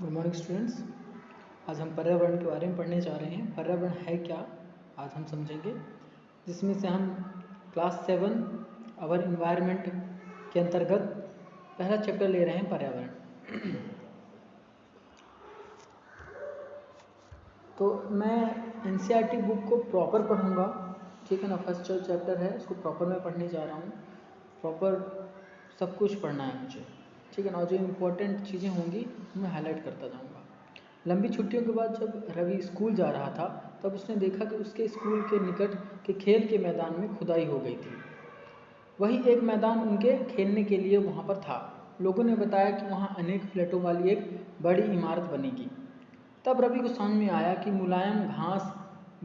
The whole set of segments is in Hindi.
Good morning students. आज हम पर्यावरण के बारे में पढ़ने जा रहे हैं। पर्यावरण है क्या, आज हम समझेंगे, जिसमें से हम क्लास 7 अवर इन्वायरमेंट के अंतर्गत पहला चैप्टर ले रहे हैं, पर्यावरण। तो मैं एनसीईआरटी बुक को प्रॉपर पढ़ूंगा, ठीक है ना। फर्स्ट जो चैप्टर है उसको प्रॉपर मैं पढ़ने जा रहा हूँ। प्रॉपर सब कुछ पढ़ना है मुझे, ठीक है ना। और जो इम्पोर्टेंट चीज़ें होंगी मैं हाईलाइट करता जाऊँगा। लंबी छुट्टियों के बाद जब रवि स्कूल जा रहा था तब उसने देखा कि उसके स्कूल के निकट के खेल के मैदान में खुदाई हो गई थी। वही एक मैदान उनके खेलने के लिए वहाँ पर था। लोगों ने बताया कि वहाँ अनेक फ्लैटों वाली एक बड़ी इमारत बनेगी। तब रवि को समझ में आया कि मुलायम घास,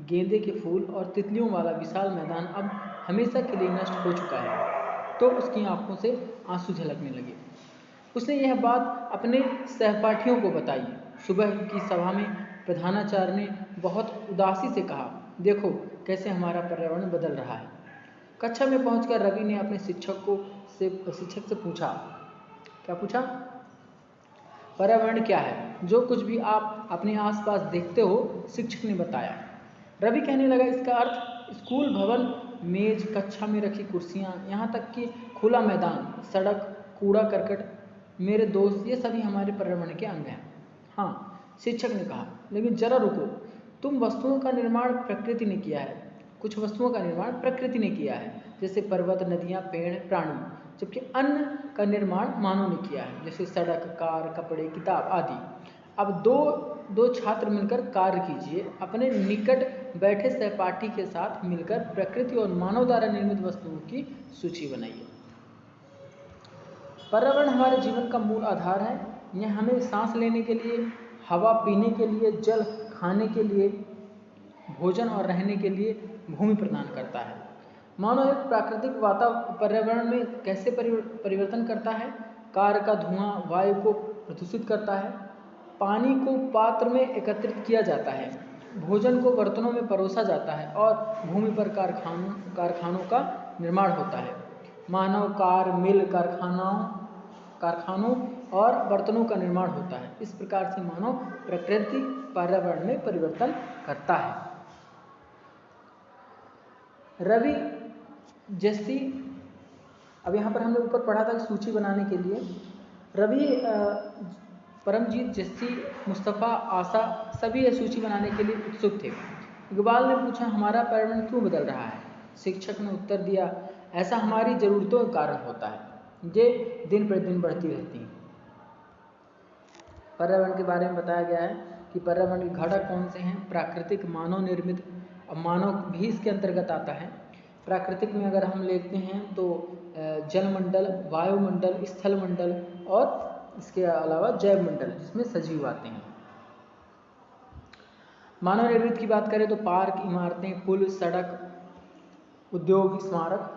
गेंदे के फूल और तितलियों वाला विशाल मैदान अब हमेशा के लिए नष्ट हो चुका है। तो उसकी आंखों से आंसू झलकने लगे। उसने यह बात अपने सहपाठियों को बताई। सुबह की सभा में प्रधानाचार्य ने बहुत उदासी से कहा, देखो कैसे हमारा पर्यावरण बदल रहा है। कक्षा में पहुंचकर रवि ने अपने शिक्षक से पूछा, क्या पूछा? पर्यावरण क्या है? जो कुछ भी आप अपने आसपास देखते हो, शिक्षक ने बताया। रवि कहने लगा, इसका अर्थ स्कूल भवन, मेज, कक्षा में रखी कुर्सियाँ, यहाँ तक कि खुला मैदान, सड़क, कूड़ा करकट, मेरे दोस्त, ये सभी हमारे पर्यावरण के अंग हैं। हाँ, शिक्षक ने कहा, लेकिन जरा रुको, तुम वस्तुओं का निर्माण प्रकृति ने किया है। कुछ वस्तुओं का निर्माण प्रकृति ने किया है, जैसे पर्वत, नदियाँ, पेड़, प्राणी, जबकि अन्य का निर्माण मानव ने किया है, जैसे सड़क, कार, कपड़े, किताब आदि। अब दो छात्र मिलकर कार्य कीजिए। अपने निकट बैठे सहपाठी के साथ मिलकर प्रकृति और मानव द्वारा निर्मित वस्तुओं की सूची बनाइए। पर्यावरण हमारे जीवन का मूल आधार है। यह हमें सांस लेने के लिए, हवा पीने के लिए, जल खाने के लिए, भोजन और रहने के लिए भूमि प्रदान करता है। मानव एक प्राकृतिक पर्यावरण में कैसे परिवर्तन करता है? कार का धुआं वायु को प्रदूषित करता है, पानी को पात्र में एकत्रित किया जाता है, भोजन को बर्तनों में परोसा जाता है और भूमि पर कारखानों का निर्माण होता है। मानव कार, मिल, कारखानों और बर्तनों का निर्माण होता है। इस प्रकार से मानव प्रकृति पर्यावरण में परिवर्तन करता है। रवि जैसी, अब यहाँ पर हमने ऊपर पढ़ा था सूची बनाने के लिए, रवि, परमजीत, जस्सी, मुस्तफ़ा, आशा सभी ये सूची बनाने के लिए उत्सुक थे। इकबाल ने पूछा, हमारा पर्यावरण क्यों बदल रहा है? शिक्षक ने उत्तर दिया, ऐसा हमारी ज़रूरतों के कारण होता है, ये दिन प्रतिदिन बढ़ती रहती हैं। पर्यावरण के बारे में बताया गया है कि पर्यावरण के घटक कौन से हैं? प्राकृतिक, मानव निर्मित, और मानव भी इसके अंतर्गत आता है। प्राकृतिक में अगर हम लेते हैं तो जलमंडल, वायुमंडल, स्थलमंडल और इसके अलावा जैव मंडल, जिसमें सजीव आते हैं। मानव निर्मित की बात करें तो पार्क, इमारतें, पुल, सड़क, उद्योग, स्मारक।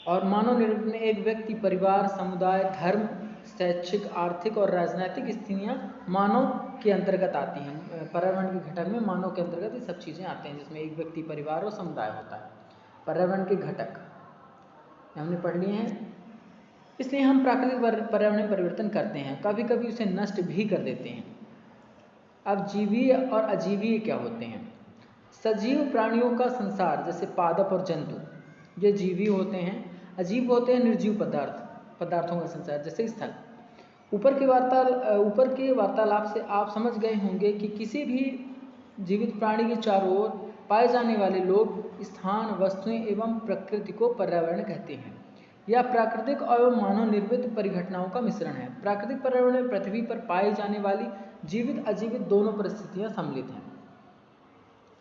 और मानव निर्मित में एक व्यक्ति, परिवार, समुदाय, धर्म, शैक्षिक, आर्थिक और राजनीतिक स्थितियाँ मानव के अंतर्गत आती हैं। पर्यावरण के घटक में मानव के अंतर्गत ये सब चीज़ें आते हैं, जिसमें एक व्यक्ति, परिवार और समुदाय होता है। पर्यावरण के घटक हमने पढ़ लिए हैं। इसलिए हम प्राकृतिक पर्यावरण में परिवर्तन करते हैं, कभी कभी उसे नष्ट भी कर देते हैं। अब जीवीय और अजीवीय क्या होते हैं? सजीव प्राणियों का संसार, जैसे पादप और जंतु, ये जीवी होते हैं। अजीव होते हैं निर्जीव पदार्थों का संसार, जैसे स्थल। ऊपर के वार्तालाप से आप समझ गए होंगे कि किसी भी जीवित प्राणी के चारों ओर पाए जाने वाले लोग, स्थान, वस्तुएं एवं प्रकृति को पर्यावरण कहते हैं। यह प्राकृतिक और मानव निर्मित परिघटनाओं का मिश्रण है। प्राकृतिक पर्यावरण में पृथ्वी पर पाई जाने वाली जीवित अजीवित दोनों परिस्थितियां सम्मिलित हैं,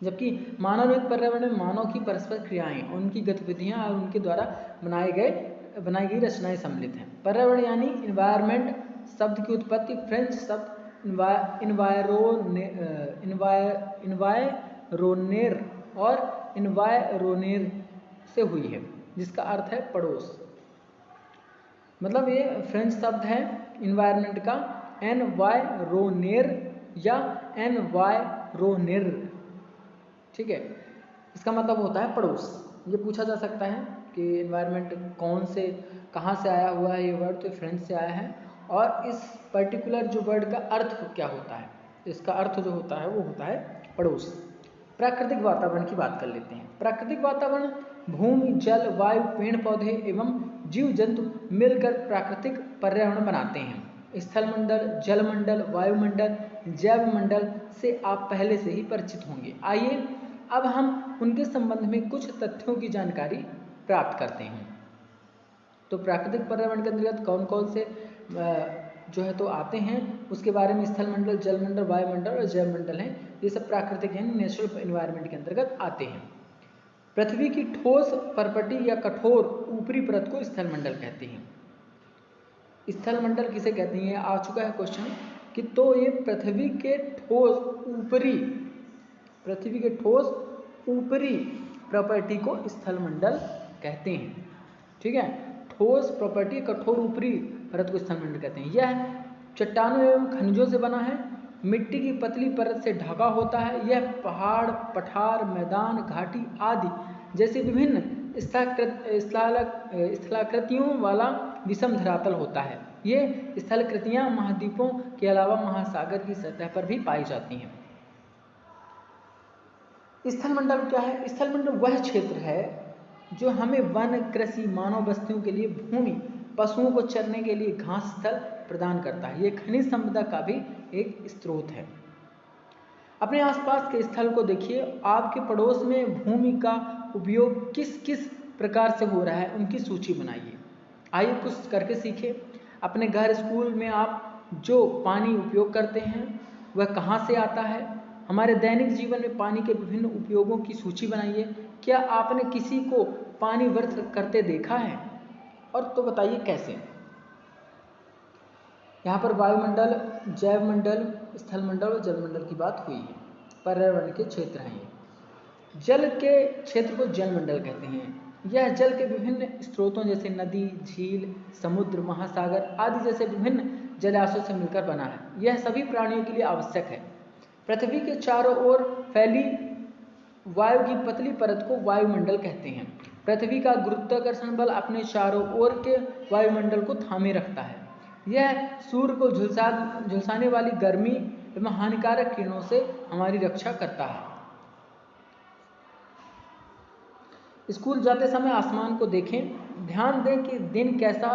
जबकि मानव निर्मित पर्यावरण में मानव की परस्पर क्रियाएं, उनकी गतिविधियां और उनके द्वारा बनाई गई रचनाएं सम्मिलित हैं। पर्यावरण यानी इन्वायरमेंट शब्द की उत्पत्ति फ्रेंच शब्द इन्वायरोनेर और इन्वायरोनेर से हुई है, जिसका अर्थ है पड़ोस। मतलब ये फ्रेंच शब्द है इन्वायरमेंट का, एनवायरोनेर या एनवायरोनेर, ठीक है। इसका मतलब होता है पड़ोस। ये पूछा जा सकता है कि इन्वायरमेंट कहाँ से आया हुआ है ये वर्ड, तो फ्रेंच से आया है। और इस पर्टिकुलर जो वर्ड का अर्थ क्या होता है, इसका अर्थ जो होता है वो होता है पड़ोस। प्राकृतिक वातावरण की बात कर लेते हैं। प्राकृतिक वातावरण भूमि, जल, वायु, पेड़ पौधे एवं जीव जंतु मिलकर प्राकृतिक पर्यावरण बनाते हैं। स्थलमंडल, जलमंडल, वायुमंडल, जैव मंडल से आप पहले से ही परिचित होंगे। आइए अब हम उनके संबंध में कुछ तथ्यों की जानकारी प्राप्त करते हैं। तो प्राकृतिक पर्यावरण के अंतर्गत कौन कौन से जो है तो आते हैं, उसके बारे में स्थलमंडल, जलमंडल, वायुमंडल और जैव मंडल हैं। ये सब प्राकृतिक यानी नेचुरल एनवायरनमेंट के अंतर्गत आते हैं। पृथ्वी की ठोस परपटी या कठोर ऊपरी परत को स्थलमंडल कहते हैं। स्थलमंडल किसे कहते हैं, आ चुका है क्वेश्चन कि तो ये पृथ्वी के ठोस ऊपरी प्रॉपर्टी को स्थलमंडल कहते हैं। ठीक है, ठोस प्रॉपर्टी कठोर ऊपरी परत को स्थलमंडल कहते हैं। यह चट्टानों एवं खनिजों से बना है, मिट्टी की पतली परत से ढका होता है। यह पहाड़, पठार, मैदान, घाटी आदि जैसे विभिन्न स्थलाकृतियों वाला विषम धरातल होता है। ये स्थलाकृतियां महाद्वीपों के अलावा महासागर की सतह पर भी पाई जाती हैं। स्थलमंडल क्या है? स्थलमंडल वह क्षेत्र है जो हमें वन, कृषि, मानव बस्तियों के लिए भूमि, पशुओं को चरने के लिए घास स्थल प्रदान करता है। ये खनिज संपदा का भी एक स्रोत है। अपने आसपास के स्थल को देखिए, आपके पड़ोस में भूमि का उपयोग किस किस प्रकार से हो रहा है उनकी सूची बनाइए। आइए कुछ करके सीखिए। अपने घर, स्कूल में आप जो पानी उपयोग करते हैं वह कहाँ से आता है। हमारे दैनिक जीवन में पानी के विभिन्न उपयोगों की सूची बनाइए। क्या आपने किसी को पानी व्यर्थ करते देखा है, और तो बताइए कैसे। यहाँ पर वायुमंडल, जैव मंडल, स्थलमंडल और जलमंडल की बात हुई है। पर्यावरण के क्षेत्र हैं ये। जल के क्षेत्र को जलमंडल कहते हैं। यह जल के विभिन्न स्रोतों जैसे नदी, झील, समुद्र, महासागर आदि जैसे विभिन्न जलाशयों से मिलकर बना है। यह सभी प्राणियों के लिए आवश्यक है। पृथ्वी के चारों ओर फैली वायु की पतली परत को वायुमंडल कहते हैं। पृथ्वी का गुरुत्वाकर्षण बल अपने चारों ओर के वायुमंडल को थामे रखता है। यह सूर्य को झुलसाने वाली गर्मी एवं हानिकारक किरणों से हमारी रक्षा करता है। स्कूल जाते समय आसमान को देखें, ध्यान दें कि दिन कैसा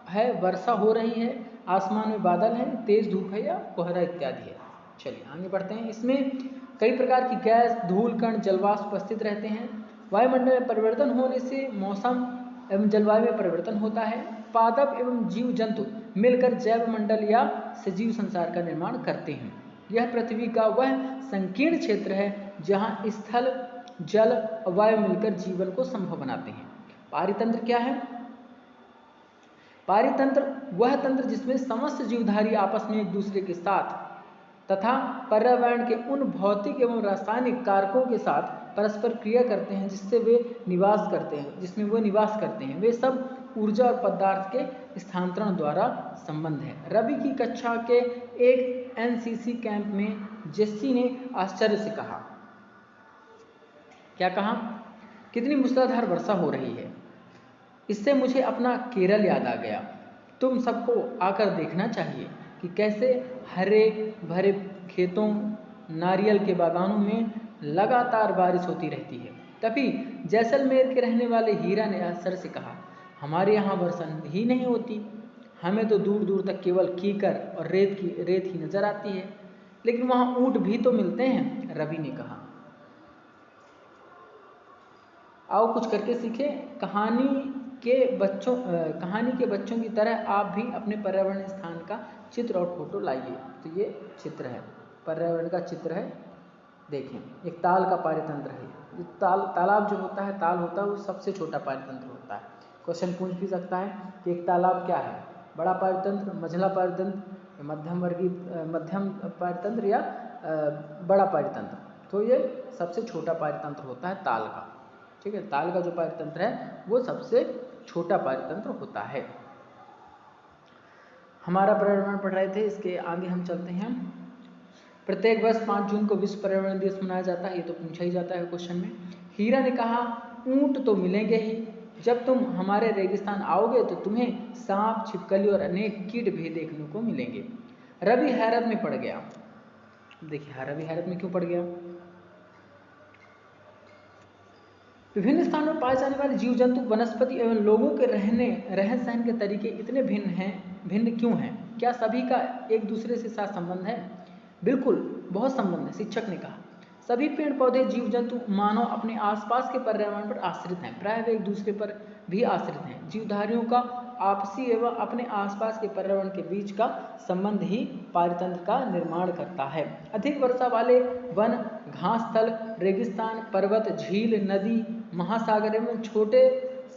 है, वर्षा हो रही है, आसमान में बादल है, तेज धूप है या कोहरा इत्यादि है। चलिए आगे बढ़ते हैं। इसमें कई प्रकार की गैस, धूल कण, जलवाष्प उपस्थित रहते हैं। वायुमंडल में परिवर्तन होने से मौसम एवं जलवायु में परिवर्तन होता है। पादप एवं जीव जंतु मिलकर जैव मंडल या सजीव संसार का निर्माण करते हैं। यह पृथ्वी का वह संकीर्ण क्षेत्र है जहाँ स्थल, जल और वायु मिलकर जीवन को संभव बनाते हैं। पारितंत्र क्या है? पारितंत्र वह तंत्र जिसमें समस्त जीवधारी आपस में एक दूसरे के साथ तथा पर्यावरण के उन भौतिक एवं रासायनिक कारकों के साथ परस्पर क्रिया करते हैं जिसमें वे निवास करते हैं। वे सब ऊर्जा और पदार्थ के स्थानांतरण द्वारा संबंध है। रवि की कक्षा के एक एनसीसी कैंप में जेस्सी ने आश्चर्य से कहा, क्या कहा? कितनी मूसलाधार वर्षा हो रही है। इससे मुझे अपना केरल याद आ गया। तुम सबको आकर देखना चाहिए कि कैसे हरे भरे खेतों, नारियल के बागानों में लगातार बारिश होती रहती है। तभी जैसलमेर के रहने वाले हीरा ने आश्चर्य से कहा, हमारे यहाँ वर्षा ही नहीं होती, हमें तो दूर दूर तक केवल कीकर और रेत ही नजर आती है, लेकिन वहाँ ऊँट भी तो मिलते हैं। रवि ने कहा, आओ कुछ करके सीखें। कहानी के बच्चों की तरह आप भी अपने पर्यावरण स्थान का चित्र और फोटो लाइए। तो ये चित्र है, पर्यावरण का चित्र है। देखें, एक ताल का पारितंत्र है। तालाब जो होता है, ताल होता है, वो सबसे छोटा पारितंत्र होता है। क्वेश्चन पूछ भी सकता है कि एक तालाब क्या है, बड़ा पारितंत्र, मझला पारितंत्र, मध्यम पारितंत्र या बड़ा पारितंत्र। तो ये सबसे छोटा पारितंत्र होता है ताल का। ठीक है, ताल का जो पारितंत्र है वो सबसे छोटा पारितंत्र होता है। हमारा पर्यावरण पढ़ रहे थे, इसके आगे हम चलते हैं। प्रत्येक वर्ष 5 जून को विश्व पर्यावरण दिवस मनाया जाता है। ये तो पूछा ही जाता है क्वेश्चन में। हीरा ने कहा, ऊंट तो मिलेंगे ही, जब तुम हमारे रेगिस्तान आओगे तो तुम्हें सांप, छिपकली और अनेक कीट भी देखने को मिलेंगे। रवि हैरत में पड़ गया। देखिए रवि हैरत में क्यों पड़ गया? विभिन्न स्थानों पर पाए जाने वाले जीव जंतु, वनस्पति एवं लोगों के रहन सहन के तरीके इतने भिन्न क्यों हैं? क्या सभी का एक दूसरे से साथ संबंध है? बिल्कुल, बहुत संबंध है। शिक्षक ने कहा, सभी पेड़ पौधे, जीव जंतु, मानव अपने आसपास के पर्यावरण पर आश्रित हैं। प्रायः वे एक दूसरे पर भी आश्रित हैं। जीवधारियों का आपसी एवं अपने आसपास के पर्यावरण के बीच का संबंध ही पारितंत्र का निर्माण करता है। अधिक वर्षा वाले वन, घास स्थल, रेगिस्तान, पर्वत, झील, नदी, महासागर एवं छोटे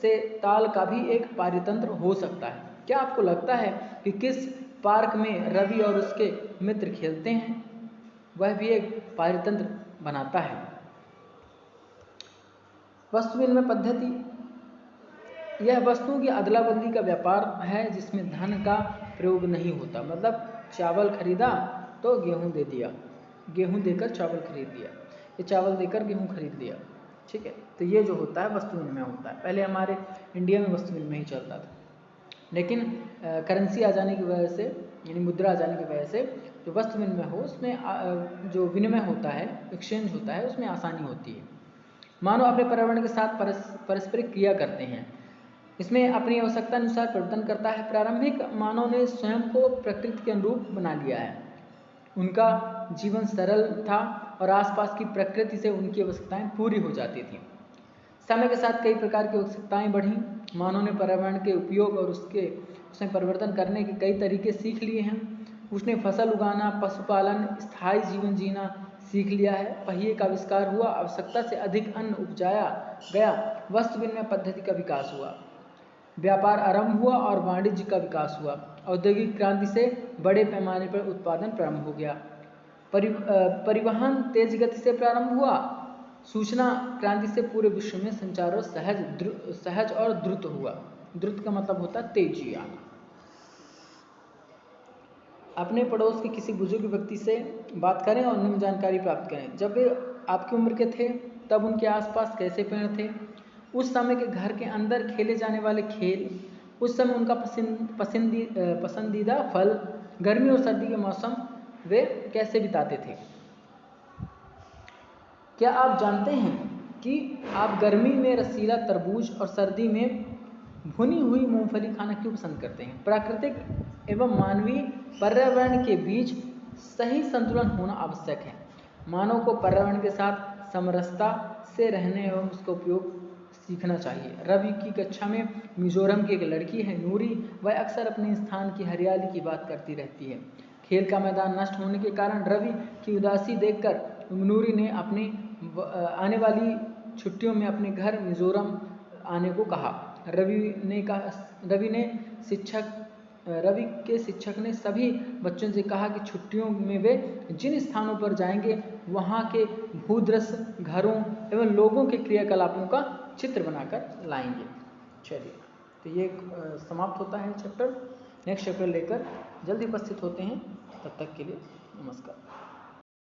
से ताल का भी एक पारितंत्र हो सकता है। क्या आपको लगता है कि किस पार्क में रवि और उसके मित्र खेलते हैं, वह भी एक पारितंत्र बनाता है? वस्तु विनिमय पद्धति, यह वस्तुओं की अदला बदली का व्यापार है जिसमें धन का प्रयोग नहीं होता। मतलब चावल खरीदा तो गेहूं दे दिया, गेहूं देकर चावल खरीद दिया, ये चावल देकर गेहूं खरीद लिया। ठीक है, तो ये जो होता है वस्तु विनिमय होता है। पहले हमारे इंडिया में वस्तु विनिमय ही चलता था, लेकिन करेंसी आ जाने की वजह से, यानी मुद्रा आ जाने की वजह से जो वस्तु विनिमय हो उसमें जो विनिमय होता है, एक्सचेंज होता है, उसमें आसानी होती है। मानव अपने पर्यावरण के साथ परस्परिक क्रिया करते हैं, इसमें अपनी आवश्यकता अनुसार परिवर्तन करता है। प्रारंभिक मानव ने स्वयं को प्रकृति के अनुरूप बना लिया है। उनका जीवन सरल था और आसपास की प्रकृति से उनकी आवश्यकताएं पूरी हो जाती थी। समय के साथ कई प्रकार की आवश्यकताएं बढ़ी। मानव ने पर्यावरण के उपयोग और उसमें परिवर्तन करने के कई तरीके सीख लिए हैं। उसने फसल उगाना, पशुपालन, स्थायी जीवन जीना सीख लिया है। पहिए का आविष्कार हुआ, आवश्यकता से अधिक अन्न उपजाया गया, वस्तु विनिमय पद्धति का विकास हुआ, व्यापार आरंभ हुआ और वाणिज्य का विकास हुआ। औद्योगिक क्रांति से बड़े पैमाने पर उत्पादन प्रारंभ हो गया। परिवहन तेज गति से प्रारंभ हुआ। सूचना क्रांति से पूरे विश्व में संचार सहज और द्रुत हुआ। द्रुत का मतलब होता है तेजी आना। अपने पड़ोस के किसी बुजुर्ग व्यक्ति से बात करें और निम्न जानकारी प्राप्त करें। जब वे आपकी उम्र के थे तब उनके आसपास कैसे पेड़ थे? उस समय के घर के अंदर खेले जाने वाले खेल, उस समय उनका पसंदीदा फल, गर्मी और सर्दी के मौसम वे कैसे बिताते थे? क्या आप जानते हैं कि आप गर्मी में रसीला तरबूज और सर्दी में भुनी हुई मूंगफली खाना क्यों पसंद करते हैं? प्राकृतिक एवं मानवीय पर्यावरण के बीच सही संतुलन होना आवश्यक है। मानव को पर्यावरण के साथ समरसता से रहने एवं उसका उपयोग सीखना चाहिए। रवि की कक्षा में मिजोरम की एक लड़की है नूरी, वह अक्सर अपने स्थान की हरियाली की बात करती रहती है। खेल का मैदान नष्ट होने के कारण रवि की उदासी देखकर नूरी ने अपने आने वाली छुट्टियों में अपने घर मिजोरम आने को कहा। रवि के शिक्षक ने सभी बच्चों से कहा कि छुट्टियों में वे जिन स्थानों पर जाएंगे वहाँ के भूदृश्य, घरों एवं लोगों के क्रियाकलापों का चित्र बनाकर लाएंगे। चलिए, तो ये समाप्त होता है चैप्टर। नेक्स्ट चैप्टर लेकर जल्दी उपस्थित होते हैं। तब तक के लिए नमस्कार।